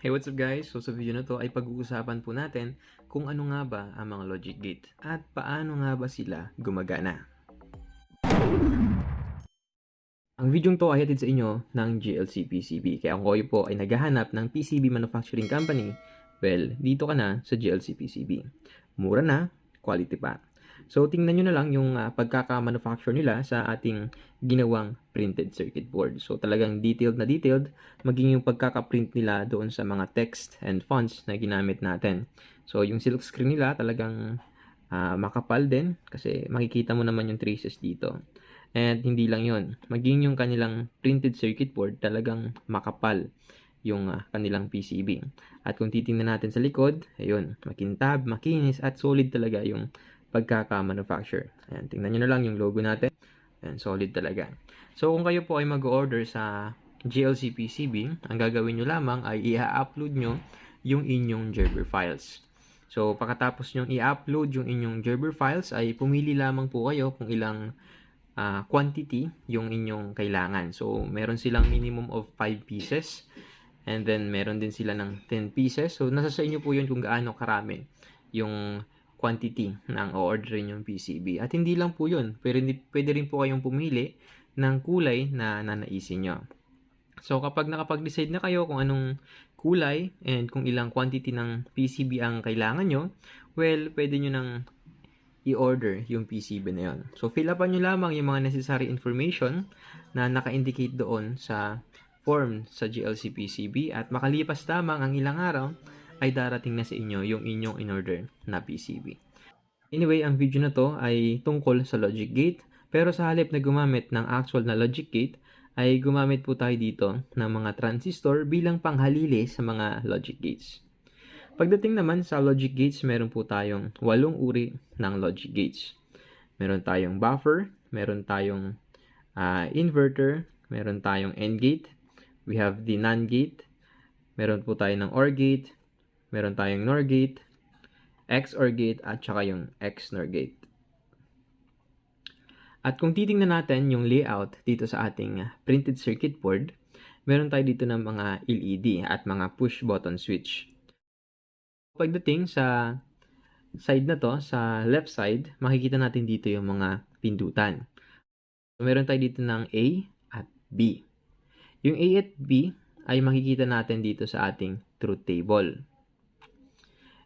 Hey, what's up guys? So sa video na to ay pag-uusapan po natin kung ano nga ba ang mga logic gate at paano nga ba sila gumagana. Ang video to ay hatid sa inyo ng GLC PCB. Kaya kung kayo po ay naghahanap ng PCB manufacturing company, well, dito ka na sa GLC PCB. Mura na, quality pa. So tingnan nyo na lang yung pagkaka-manufacture nila sa ating ginawang printed circuit board. So talagang detailed na detailed, maging yung pagkaka-print nila doon sa mga text and fonts na ginamit natin. So yung silk screen nila talagang makapal din kasi makikita mo naman yung traces dito. And hindi lang yon, maging yung kanilang printed circuit board talagang makapal yung kanilang PCB. At kung titingnan natin sa likod, ayun, makintab, makinis at solid talaga yung pagkaka-manufacture. Ayan, tingnan nyo na lang yung logo natin. Ayan, solid talaga. So kung kayo po ay mag-order sa GLC PCB, ang gagawin nyo lamang ay i-upload nyo yung inyong Gerber files. So pagkatapos nyo i-upload yung inyong Gerber files, ay pumili lamang po kayo kung ilang quantity yung inyong kailangan. So meron silang minimum of 5 pieces. And then meron din sila ng 10 pieces. So nasa sa inyo po yun kung gaano karami yung quantity ng o-orderin yung PCB. At hindi lang po yun. Pwede rin po kayong pumili ng kulay na nanaisin nyo. So kapag nakapag-decide na kayo kung anong kulay and kung ilang quantity ng PCB ang kailangan nyo, well, pwede nyo nang i-order yung PCB na yun. So fill upan nyo lamang yung mga necessary information na naka-indicate doon sa form sa GLC PCB at makalipas lamang ang ilang araw ay darating na sa inyo yung inyong in-order na PCB. Anyway, ang video na to ay tungkol sa logic gate, pero sa halip na gumamit ng actual na logic gate, ay gumamit po tayo dito ng mga transistor bilang panghalili sa mga logic gates. Pagdating naman sa logic gates, meron po tayong 8 uri ng logic gates. Meron tayong buffer, meron tayong inverter, meron tayong AND gate, we have the NAND gate, meron po tayo ng OR gate, meron tayong NOR gate, XOR gate, at saka yung XNOR gate. At kung titingnan natin yung layout dito sa ating printed circuit board, meron tayo dito ng mga LED at mga push button switch. Pagdating sa side na to, sa left side, makikita natin dito yung mga pindutan. So, meron tayo dito ng A at B. Yung A at B ay makikita natin dito sa ating truth table.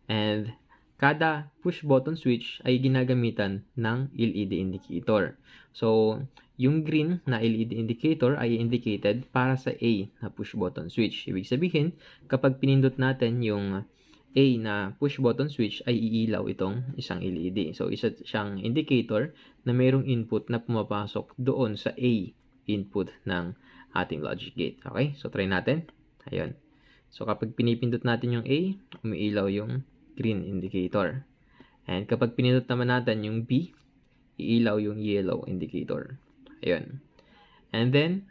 And kada push button switch ay ginagamitan ng LED indicator. So, yung green na LED indicator ay indicated para sa A na push button switch. Ibig sabihin, kapag pinindot natin yung A na push button switch ay iilaw itong isang LED. So, isa siyang indicator na mayroong input na pumapasok doon sa A input ng ating logic gate. Okay? So, try natin. Ayun. So, kapag pinipindot natin yung A, umiilaw yung green indicator. And kapag pinindot naman natin yung B, iilaw yung yellow indicator. Ayun. And then,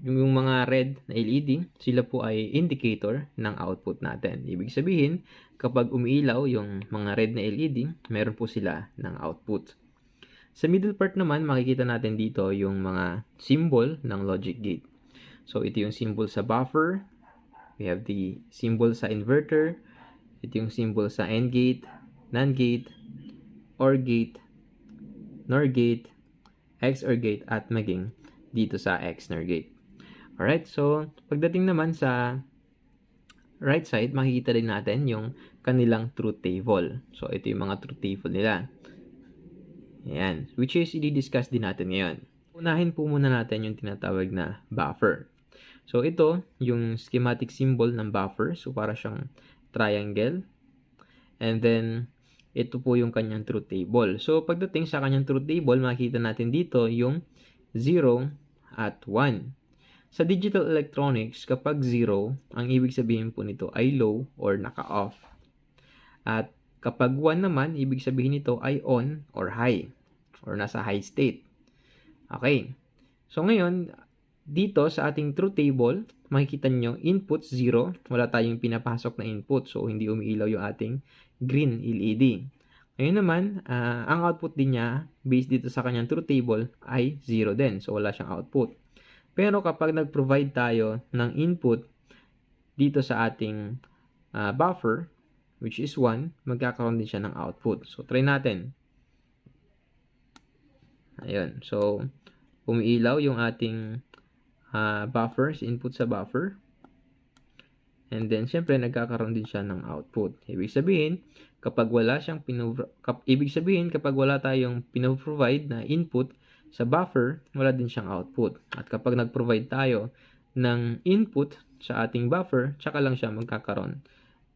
yung mga red na LED, sila po ay indicator ng output natin. Ibig sabihin, kapag umiilaw yung mga red na LED, meron po sila ng output. Sa middle part naman, makikita natin dito yung mga symbol ng logic gate. So, ito yung symbol sa buffer. We have the symbol sa inverter. Ito yung symbol sa AND gate, NAND gate, OR gate, NOR gate, XOR gate, at maging dito sa XNOR gate. Alright, so pagdating naman sa right side, makikita din natin yung kanilang truth table. So ito yung mga truth table nila. Ayan, which is i-discuss din natin ngayon. Unahin po muna natin yung tinatawag na buffer. So ito yung schematic symbol ng buffer. So para siyang triangle. And then ito po yung kanyang truth table. So pagdating sa kanyang truth table, makikita natin dito yung 0 at 1. Sa digital electronics, kapag 0, ang ibig sabihin po nito ay low or naka-off. At kapag 1 naman, ibig sabihin nito ay on or high or nasa high state. Okay. So ngayon, dito sa ating truth table, makikita nyo input 0, wala tayong pinapasok na input. So hindi umiilaw yung ating green LED. Ngayon naman, ang output din niya, based dito sa kanyang truth table, ay 0 din. So wala siyang output. Pero kapag nag-provide tayo ng input dito sa ating buffer, which is 1, magkakaroon din siya ng output. So, try natin. Ayun. So, umiilaw yung ating buffers, input sa buffer. And then, syempre, nagkakaroon din siya ng output. Ibig sabihin, kapag wala tayong pinoprovide na input sa buffer, wala din siyang output. At kapag nag-provide tayo ng input sa ating buffer, tsaka lang siya magkakaroon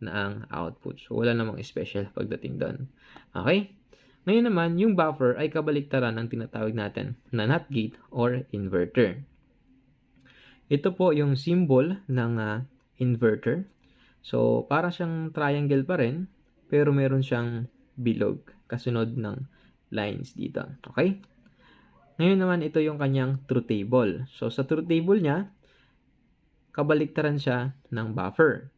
ng output. So, wala namang special pagdating doon. Okay? Ngayon naman, yung buffer ay kabaliktaran ng tinatawag natin na NOT gate or inverter. Ito po yung symbol ng inverter. So, para siyang triangle pa rin, pero meron siyang bilog, kasunod ng lines dito. Okay? Ngayon naman, ito yung kanyang truth table. So, sa truth table niya, kabaliktaran siya ng buffer.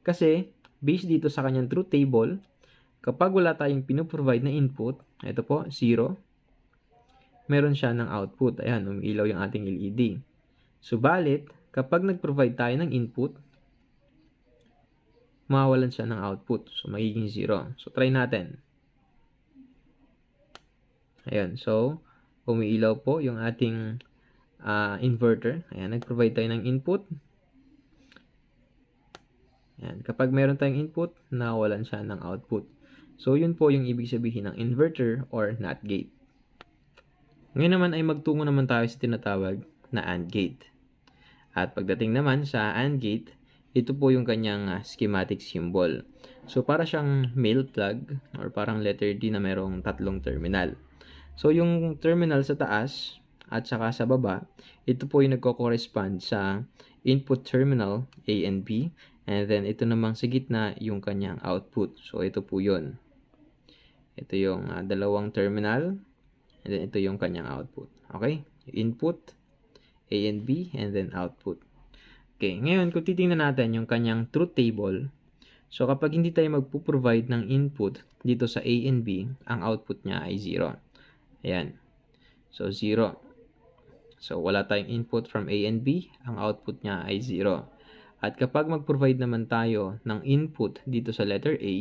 Kasi, based dito sa kanyang truth table, kapag wala tayong pinoprovide na input, ito po, 0, meron siya ng output. Ayan, umiilaw yung ating LED. Subalit, kapag nag-provide tayo ng input, mawawalan siya ng output. So, magiging 0. So, try natin. Ayan. So, umiilaw po yung ating inverter. Ayan, nag-provide tayo ng input. Ayan. Kapag meron tayong input, nawawalan siya ng output. So, yun po yung ibig sabihin ng inverter or NOT gate. Ngayon naman ay magtungo naman tayo sa tinatawag na AND gate. At pagdating naman sa AND gate, ito po yung kanyang schematic symbol. So, para siyang male plug or parang letter D na merong tatlong terminal. So, yung terminal sa taas at saka sa baba, ito po yung nagko-correspond sa input terminal A and B. And then, ito namang sa gitna yung kanyang output. So, ito po yun. Ito yung dalawang terminal. And then, ito yung kanyang output. Okay? Input, A and B, and then output. Okay, ngayon kung titingnan natin yung kanyang truth table, so kapag hindi tayo magpo-provide ng input dito sa A and B, ang output niya ay 0. Ayan. So, 0. So, wala tayong input from A and B, ang output niya ay 0. At kapag mag-provide naman tayo ng input dito sa letter A,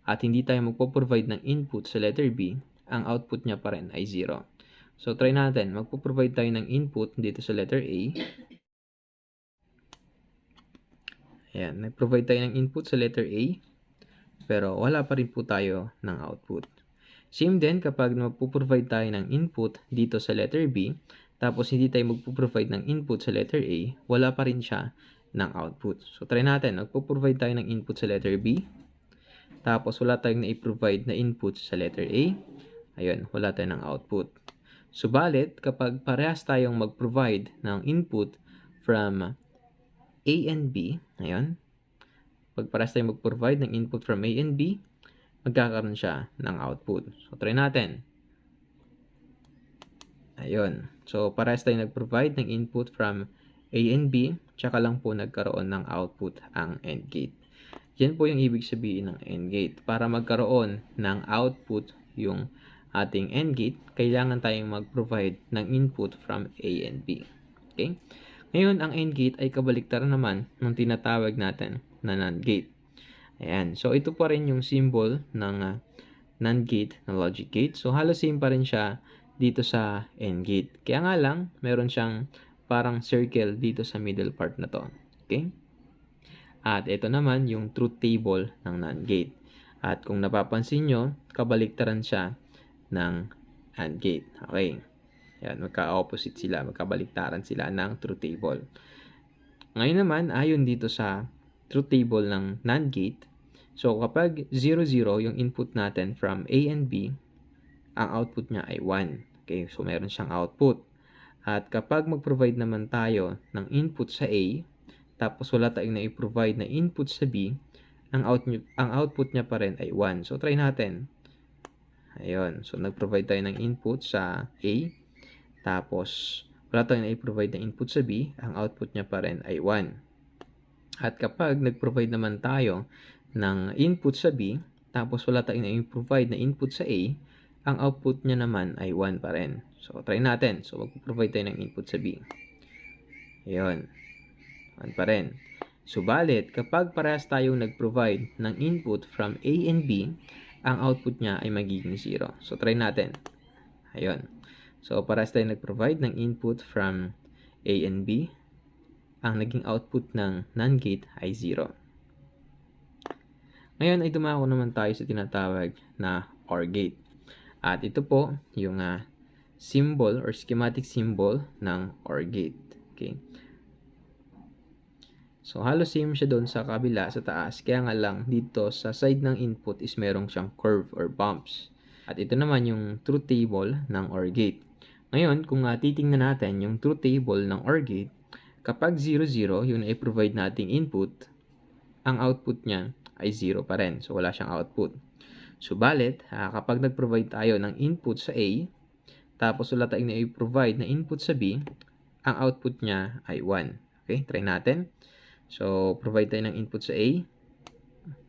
at hindi tayo magpo-provide ng input sa letter B, ang output niya pa rin ay 0. So, try natin. Magpo-provide tayo ng input dito sa letter A. Ayan, nag-provide tayo ng input sa letter A, pero wala pa rin po tayo ng output. Same din kapag magpo-provide tayo ng input dito sa letter B, tapos hindi tayo magpo-provide ng input sa letter A, wala pa rin siya ng output. So, try natin. Magpo-provide tayo ng input sa letter B, tapos wala tayong na-provide na input sa letter A, ayun, wala tayong ng output. Subalit, kapag parehas tayong mag-provide ng input from A and B, ayun, pag parehas tayong mag-provide ng input from A and B, magkakaroon siya ng output. So, try natin. Ayun. So, parehas tayong nag-provide ng input from A and B, tsaka lang po nagkaroon ng output ang AND gate. Yan po yung ibig sabihin ng AND gate. Para magkaroon ng output yung ating AND gate, kailangan tayong mag-provide ng input from A and B. Okay? Ngayon, ang AND gate ay kabaliktaran naman ng tinatawag natin na NAND gate. Ayan. So, ito pa rin yung symbol ng NAND gate na logic gate. So, halos same pa rin siya dito sa AND gate. Kaya nga lang, meron siyang parang circle dito sa middle part na to. Okay? At ito naman yung truth table ng NAND gate. At kung napapansin nyo, kabaliktaran siya ng AND gate. Okay? Yan, magka-opposite sila, magkabaliktaran sila ng truth table. Ngayon naman, ayon dito sa truth table ng NAND gate, so kapag 0, 0 yung input natin from A and B, ang output niya ay 1. Okay, so meron siyang output. At kapag mag-provide naman tayo ng input sa A, tapos wala tayong na-provide na input sa B, ang output niya pa rin ay 1. So, try natin. Ayun, so nag-provide tayo ng input sa A, tapos wala tayong na-provide na input sa B, ang output niya pa rin ay 1. At kapag nag-provide naman tayo ng input sa B, tapos wala tayong na-provide na input sa A, ang output niya naman ay 1 pa rin. So, try natin. So, mag-provide tayo ng input sa B. Ayun. 1 pa rin. Subalit, kapag parehas tayong nag-provide ng input from A and B, ang output niya ay magiging 0. So, try natin. Ayun. So, parehas tayong nag-provide ng input from A and B. Ang naging output ng NAND gate ay 0. Ngayon ay dumako naman tayo sa tinatawag na OR gate. At ito po yung symbol or schematic symbol ng OR gate. Okay. So, halos same siya doon sa kabila, sa taas. Kaya nga lang, dito sa side ng input is merong siyang curve or bumps. At ito naman yung truth table ng OR gate. Ngayon, kung titingnan natin yung truth table ng OR gate, kapag 0, 0, yung i-provide nating input, ang output niya ay 0 pa rin. So, wala siyang output. Subalit, kapag nag-provide tayo ng input sa A, tapos wala tayong na-provide na input sa B, ang output niya ay 1. Okay, try natin. So, provide tayo ng input sa A.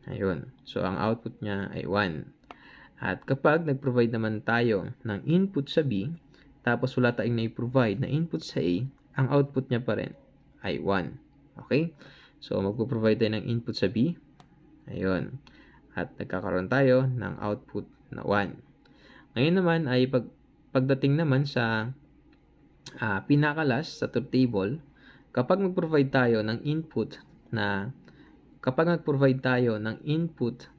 Ayun. So, ang output niya ay 1. At kapag nag-provide naman tayo ng input sa B, tapos wala tayong na-provide na input sa A, ang output niya pa rin ay 1. Okay? So, magpo-provide tayo ng input sa B. Ayun. At nagkakaroon tayo ng output na 1. Ngayon naman ay pagdating naman sa pinakalas sa truth table, kapag mag-provide tayo ng input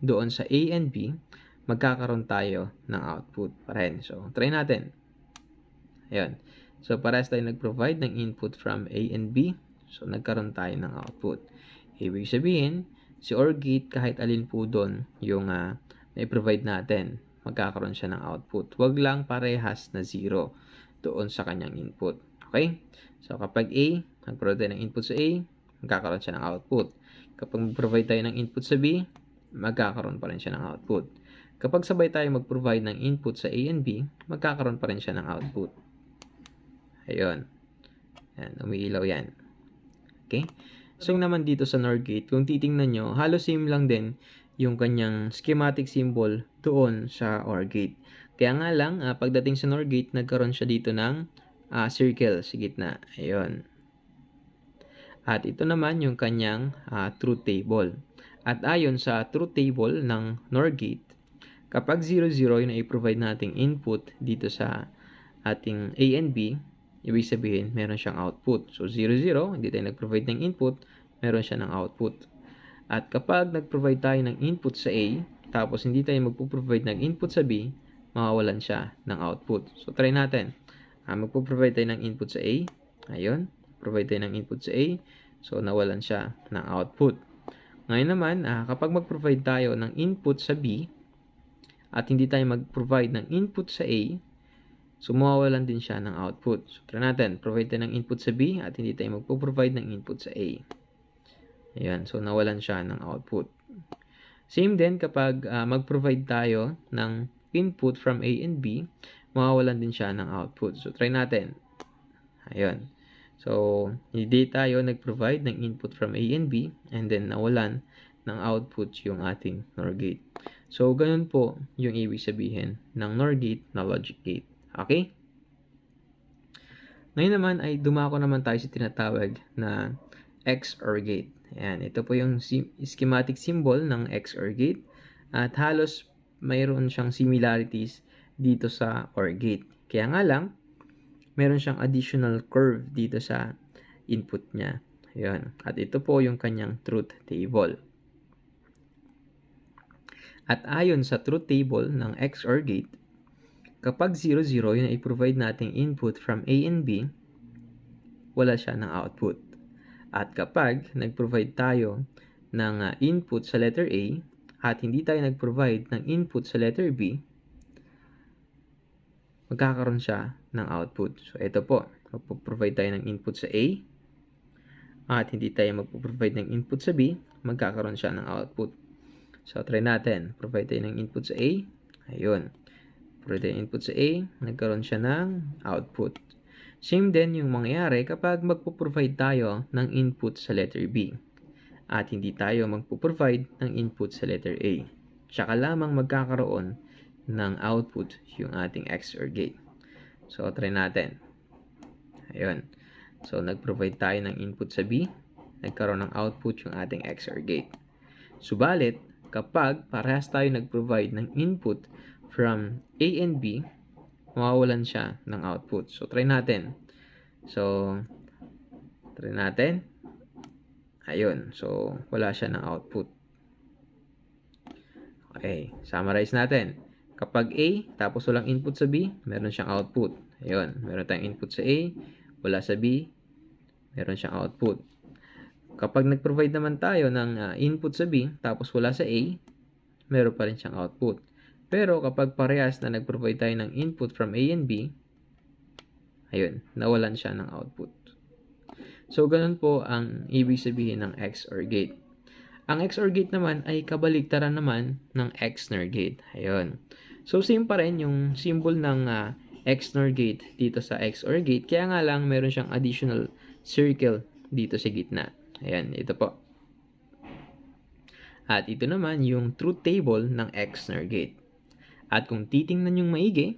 doon sa A and B, magkakaroon tayo ng output pa rin. So, try natin. Ayan. So, parehas tayo nag-provide ng input from A and B. So, nagkaroon tayo ng output. Ibig sabihin, si OR gate, kahit alin po doon yung may provide natin, magkakaroon siya ng output. Huwag lang parehas na 0 doon sa kanyang input. Okay? So, kapag A, nag-provide tayo ng input sa A, magkakaroon siya ng output. Kapag mag-provide tayo ng input sa B, magkakaroon pa rin siya ng output. Kapag sabay tayo mag-provide ng input sa A and B, magkakaroon pa rin siya ng output. Ayun. Yan, umiilaw yan. Okay? So, naman dito sa NOR gate, kung titingnan nyo, halos same lang din yung kanyang schematic symbol doon sa OR gate. Kaya nga lang, pagdating sa NOR gate, nagkaroon siya dito ng circle sa gitna. Ayun. At ito naman yung kanyang truth table. At ayon sa truth table ng NOR gate, kapag 0, 0 yung i-provide nating input dito sa ating A and B, ibig sabihin, meron siyang output. So, 0, 0, hindi tayo nag-provide ng input, meron siya ng output. At kapag nag-provide tayo ng input sa A, tapos hindi tayo magpo-provide ng input sa B, mawawalan siya ng output. So, try natin. Magpo-provide tayo ng input sa A. Ayun. Provide tayo ng input sa A. So, nawalan siya ng output. Ngayon naman, kapag mag-provide tayo ng input sa B, at hindi tayo mag-provide ng input sa A, so, mawawalan din siya ng output. So, try natin. Provide tayo ng input sa B at hindi tayo magpo-provide ng input sa A. Ayan. So, nawalan siya ng output. Same din kapag mag-provide tayo ng input from A and B, mawawalan din siya ng output. So, try natin. Ayan. So, hindi tayo nag-provide ng input from A and B and then nawalan ng output yung ating NOR gate. So, ganun po yung ibig sabihin ng NOR gate na logic gate. Okay? Ngayon naman ay dumako naman tayo sa tinatawag na XOR gate. Ayan, ito po yung schematic symbol ng XOR gate at halos mayroon siyang similarities dito sa OR gate. Kaya nga lang, meron siyang additional curve dito sa input niya. Ayan. At ito po yung kanyang truth table. At ayon sa truth table ng XOR gate, kapag 0, 0 yung i-provide nating input from A and B, wala siya ng output. At kapag nag-provide tayo ng input sa letter A at hindi tayo nag-provide ng input sa letter B, magkakaroon siya ng output. So, ito po. Magpo-provide tayo ng input sa A at hindi tayo magpo-provide ng input sa B, magkakaroon siya ng output. So, try natin. Provide tayo ng input sa A. Ayun. Provide tayo ng input sa A, nagkaroon siya ng output. Same din yung mangyayari kapag magpo-provide tayo ng input sa letter B at hindi tayo magpo-provide ng input sa letter A. Tsaka lamang magkakaroon ng output yung ating XOR gate. So, try natin. Ayun. So, nag-provide tayo ng input sa B nagkaroon ng output yung ating XOR gate. Subalit, kapag parehas tayo nag-provide ng input from A and B, mawawalan siya ng output. So, try natin. Ayun. So, wala siya ng output. Okay. Summarize natin. Kapag A, tapos walang input sa B, meron siyang output. Ayun. Meron tayong input sa A, wala sa B, meron siyang output. Kapag nag-provide naman tayo ng input sa B, tapos wala sa A, meron pa rin siyang output. Pero kapag parehas na nag-provide tayo ng input from A and B, ayun, nawalan siya ng output. So, ganun po ang ibig sabihin ng XOR gate. Ang XOR gate naman ay kabaligtaran naman ng XNOR gate. Ayun. So, same pa rin yung symbol ng XNOR gate dito sa XOR gate. Kaya nga lang, meron siyang additional circle dito sa gitna. Ayan, ito po. At ito naman yung truth table ng XNOR gate. At kung titingnan yung maigi,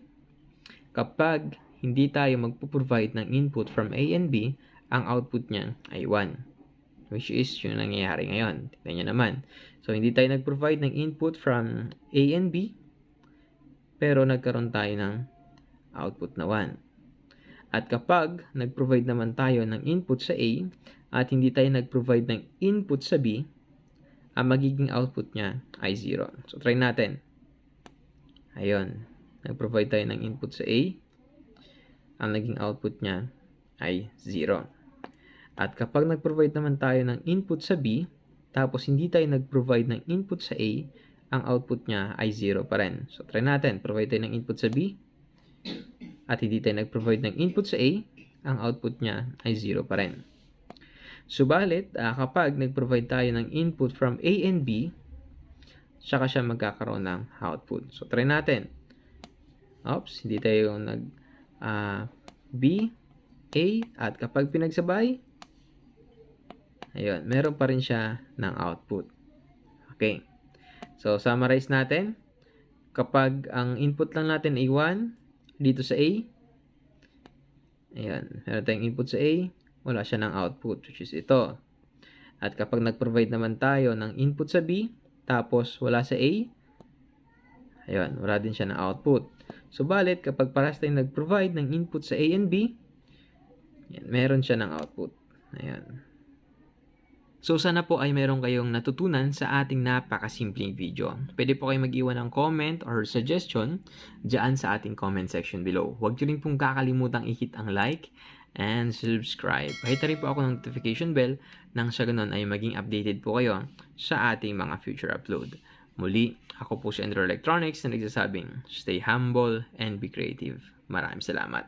kapag hindi tayo magpo-provide ng input from A and B, ang output niya ay 1. Which is yung nangyayari ngayon. Tignan nyo naman. So, hindi tayo nag-provide ng input from A and B, pero nagkaroon tayo ng output na 1. At kapag nag-provide naman tayo ng input sa A, at hindi tayo nag-provide ng input sa B, ang magiging output niya ay 0. So, try natin. Ayun. Nag-provide tayo ng input sa A, ang naging output niya ay 0. At kapag nag-provide naman tayo ng input sa B, tapos hindi tayo nag-provide ng input sa A, ang output niya ay 0 pa rin. So, try natin. Provide tayo ng input sa B, at hindi tayo nag-provide ng input sa A, ang output niya ay 0 pa rin. Subalit, kapag nag-provide tayo ng input from A and B, saka siya magkakaroon ng output. So, try natin. Oops, hindi tayo B, A, at kapag pinagsabay, ayun, meron pa rin siya ng output. Okay. So, summarize natin. Kapag ang input lang natin ay 1, dito sa A, ayun, meron tayong input sa A, wala siya ng output, which is ito. At kapag nag-provide naman tayo ng input sa B, tapos wala sa A, ayun, wala din siya ng output. Subalit, kapag parehas tayong nag-provide ng input sa A and B, yan, meron siya ng output. Ayan. So, sana po ay meron kayong natutunan sa ating napakasimpleng video. Pwede po kayong mag-iwan ng comment or suggestion dyan sa ating comment section below. Huwag nyo rin pong kakalimutang i-hit ang like and subscribe. Pakita rin po ako ng notification bell nang sa ganun ay maging updated po kayo sa ating mga future upload. Muli, ako po si Andrew Electronics na nagsasabing, stay humble and be creative. Maraming salamat.